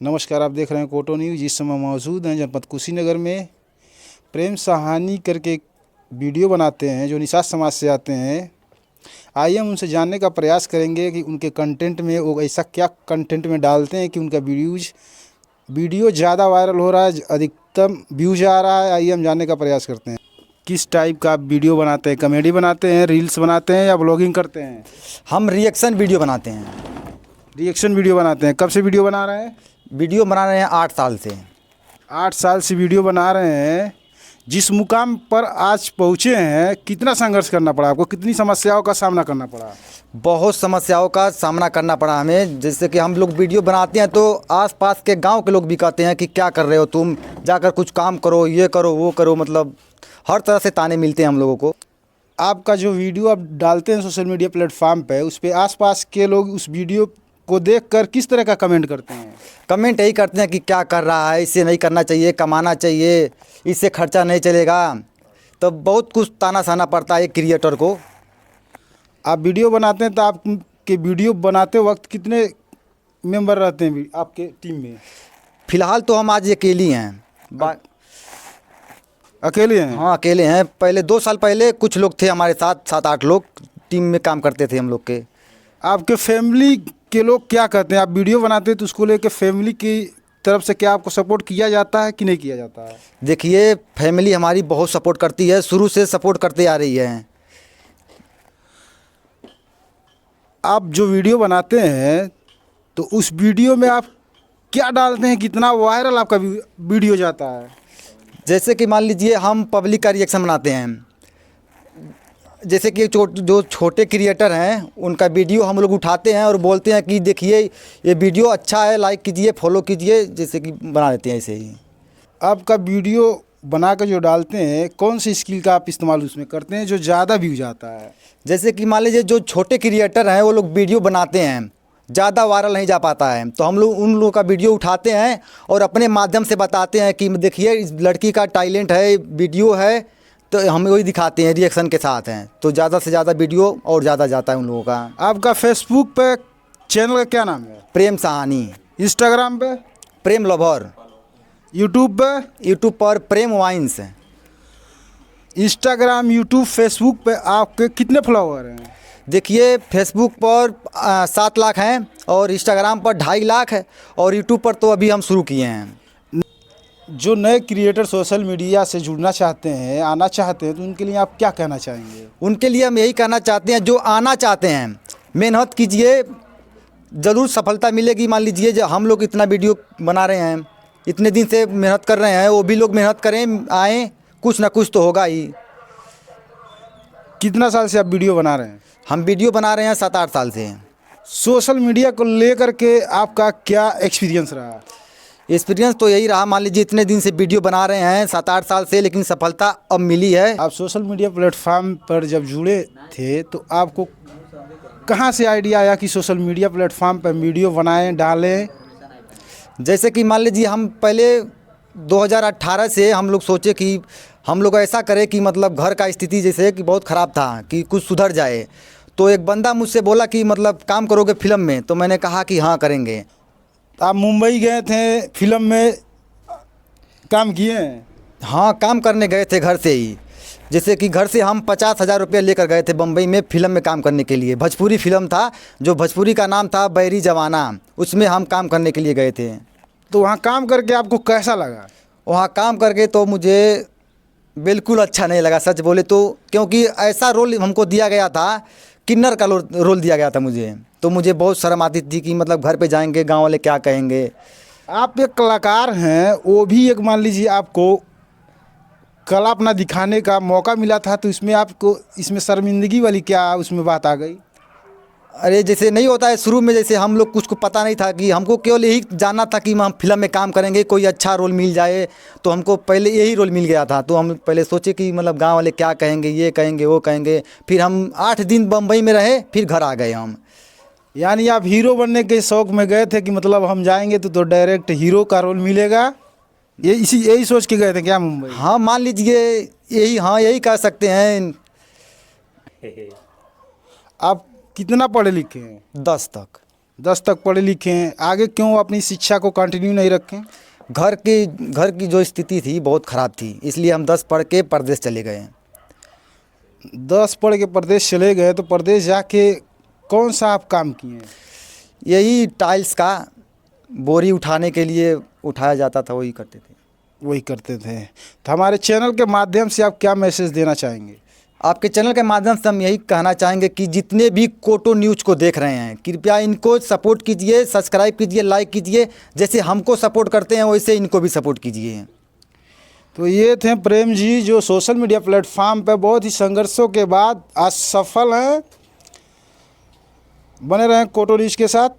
नमस्कार, आप देख रहे हैं कोटो न्यूज़। इस समय मौजूद हैं जनपद कुशीनगर में। प्रेम साहानी करके एक वीडियो बनाते हैं जो निषाद समाज से आते हैं। आइए हम उनसे जानने का प्रयास करेंगे कि उनके कंटेंट में वो ऐसा क्या कंटेंट में डालते हैं कि उनका वीडियो ज़्यादा वायरल हो रहा है, अधिकतम व्यूज आ रहा है। आइए हम जानने का प्रयास करते हैं। किस टाइप का आप वीडियो बनाते हैं? कॉमेडी बनाते हैं, रील्स बनाते हैं या ब्लॉगिंग करते हैं? हम रिएक्शन वीडियो बनाते हैं। रिएक्शन वीडियो बनाते हैं। कब से वीडियो बना रहे हैं? वीडियो बना रहे हैं 8 साल से। 8 साल से वीडियो बना रहे हैं। जिस मुकाम पर आज पहुँचे हैं, कितना संघर्ष करना पड़ा आपको? कितनी समस्याओं का सामना करना पड़ा? बहुत समस्याओं का सामना करना पड़ा हमें। जैसे कि हम लोग वीडियो बनाते हैं तो आसपास के गांव के लोग भी कहते हैं कि क्या कर रहे हो तुम, जाकर कुछ काम करो, ये करो वो करो। मतलब हर तरह से ताने मिलते हैं हम लोगों को। आपका जो वीडियो आप डालते हैं सोशल मीडिया प्लेटफॉर्म पे, उस पर आसपास के लोग उस वीडियो को देखकर किस तरह का कमेंट करते हैं? कमेंट यही करते हैं कि क्या कर रहा है, इसे नहीं करना चाहिए, कमाना चाहिए, इससे खर्चा नहीं चलेगा। तो बहुत कुछ ताना सहना पड़ता है एक क्रिएटर को। आप वीडियो बनाते हैं तो आपके वीडियो बनाते वक्त कितने मेंबर रहते हैं आपके टीम में? फिलहाल तो हम आज अकेली हैं। अकेले हैं? हाँ अकेले हैं। पहले 2 साल पहले कुछ लोग थे हमारे साथ, 7-8 लोग टीम में काम करते थे हम लोग के। आपके फैमिली के लोग क्या कहते हैं? आप वीडियो बनाते हैं तो उसको लेकर फैमिली की तरफ से क्या आपको सपोर्ट किया जाता है कि नहीं किया जाता है? देखिए, फैमिली हमारी बहुत सपोर्ट करती है, शुरू से सपोर्ट करते आ रही है। आप जो वीडियो बनाते हैं तो उस वीडियो में आप क्या डालते हैं? कितना वायरल आपका वीडियो जाता है? जैसे कि मान लीजिए हम पब्लिक का रिएक्शन बनाते हैं। जैसे कि जो छोटे क्रिएटर हैं उनका वीडियो हम लोग उठाते हैं और बोलते हैं कि देखिए ये वीडियो अच्छा है, लाइक कीजिए, फॉलो कीजिए, जैसे कि बना देते हैं ऐसे ही। आपका वीडियो बना कर जो डालते हैं, कौन सी स्किल का आप इस्तेमाल उसमें करते हैं जो ज़्यादा व्यूज आता है? जैसे कि मान लीजिए जो छोटे क्रिएटर हैं वो लोग वीडियो बनाते हैं, ज़्यादा वायरल नहीं जा पाता है, तो हम लोग उन लोगों का वीडियो उठाते हैं और अपने माध्यम से बताते हैं कि देखिए इस लड़की का टैलेंट है, वीडियो है, तो हम वही दिखाते हैं, रिएक्शन के साथ हैं, तो ज़्यादा से ज़्यादा वीडियो और ज़्यादा जाता है उन लोगों का। आपका फेसबुक पे चैनल का क्या नाम है? प्रेम साहानी। इंस्टाग्राम पे? प्रेम लवर। यूट्यूब पे? यूट्यूब पर प्रेम वाइन्स। इंस्टाग्राम, यूट्यूब, फेसबुक पे आपके कितने फॉलोवर हैं? देखिए, फेसबुक पर 7 लाख हैं और इंस्टाग्राम पर 2.5 लाख है और यूट्यूब पर तो अभी हम शुरू किए हैं। जो नए क्रिएटर सोशल मीडिया से जुड़ना चाहते हैं, आना चाहते हैं, तो उनके लिए आप क्या कहना चाहेंगे? उनके लिए हम यही कहना चाहते हैं, जो आना चाहते हैं मेहनत कीजिए, ज़रूर सफलता मिलेगी। मान लीजिए जो हम लोग इतना वीडियो बना रहे हैं, इतने दिन से मेहनत कर रहे हैं, वो भी लोग मेहनत करें, आएँ, कुछ ना कुछ तो होगा ही। कितना साल से आप वीडियो बना रहे हैं? हम वीडियो बना रहे हैं 7-8 साल से। सोशल मीडिया को लेकर के आपका क्या एक्सपीरियंस रहा? एक्सपीरियंस तो यही रहा, मान लीजिए इतने दिन से वीडियो बना रहे हैं 7-8 साल से, लेकिन सफलता अब मिली है। आप सोशल मीडिया प्लेटफॉर्म पर जब जुड़े थे तो आपको कहाँ से आइडिया आया कि सोशल मीडिया प्लेटफॉर्म पर वीडियो बनाएं, डालें? जैसे कि मान लीजिए हम पहले 2018 से हम लोग सोचे कि हम लोग ऐसा करें कि मतलब घर का स्थिति जैसे कि बहुत ख़राब था, कि कुछ सुधर जाए। तो एक बंदा मुझसे बोला कि मतलब काम करोगे फिल्म में? तो मैंने कहा कि हाँ करेंगे। आप मुंबई गए थे, फिल्म में काम किए हैं? हाँ, काम करने गए थे घर से ही। जैसे कि घर से हम 50,000 रुपये लेकर गए थे बम्बई में फिल्म में काम करने के लिए। भोजपुरी फिल्म था, जो भोजपुरी का नाम था बैरी जवाना, उसमें हम काम करने के लिए गए थे। तो वहाँ काम करके आपको कैसा लगा? वहाँ काम करके तो मुझे बिल्कुल अच्छा नहीं लगा, सच बोले तो, क्योंकि ऐसा रोल हमको दिया गया था, किन्नर का रोल दिया गया था मुझे। तो मुझे बहुत शर्म आती थी कि मतलब घर पे जाएंगे, गांव वाले क्या कहेंगे। आप एक कलाकार हैं, वो भी एक, मान लीजिए आपको कला अपना दिखाने का मौका मिला था, तो इसमें आपको इसमें शर्मिंदगी वाली क्या उसमें बात आ गई? अरे जैसे नहीं होता है शुरू में, जैसे हम लोग कुछ को पता नहीं था, कि हमको केवल यही जानना था कि हम फिल्म में काम करेंगे, कोई अच्छा रोल मिल जाए। तो हमको पहले यही रोल मिल गया था, तो हम पहले सोचे कि मतलब गांव वाले क्या कहेंगे, ये कहेंगे वो कहेंगे। फिर हम 8 दिन बम्बई में रहे, फिर घर आ गए हम। यानी आप हीरो बनने के शौक में गए थे कि मतलब हम जाएंगे तो डायरेक्ट हीरो का रोल मिलेगा, यही सोच के गए थे क्या मुंबई? हाँ मान लीजिए यही, हाँ यही कह सकते हैं। आप कितना पढ़े लिखे हैं? 10 तक। 10 तक पढ़े लिखे हैं, आगे क्यों अपनी शिक्षा को कंटिन्यू नहीं रखें? घर की जो स्थिति थी बहुत ख़राब थी, इसलिए हम 10 पढ़ के परदेश चले गए हैं। 10 पढ़ के प्रदेश चले गए, तो प्रदेश जाके कौन सा आप काम किए हैं? यही टाइल्स का बोरी उठाने के लिए उठाया जाता था, वही करते थे। वही करते थे। तो हमारे चैनल के माध्यम से आप क्या मैसेज देना चाहेंगे? आपके चैनल के माध्यम से हम यही कहना चाहेंगे कि जितने भी कोटो न्यूज़ को देख रहे हैं, कृपया इनको सपोर्ट कीजिए, सब्सक्राइब कीजिए, लाइक कीजिए। जैसे हमको सपोर्ट करते हैं वैसे इनको भी सपोर्ट कीजिए। तो ये थे प्रेम जी, जो सोशल मीडिया प्लेटफॉर्म पर बहुत ही संघर्षों के बाद आज सफल हैं। बने रहें कोटो न्यूज़ के साथ।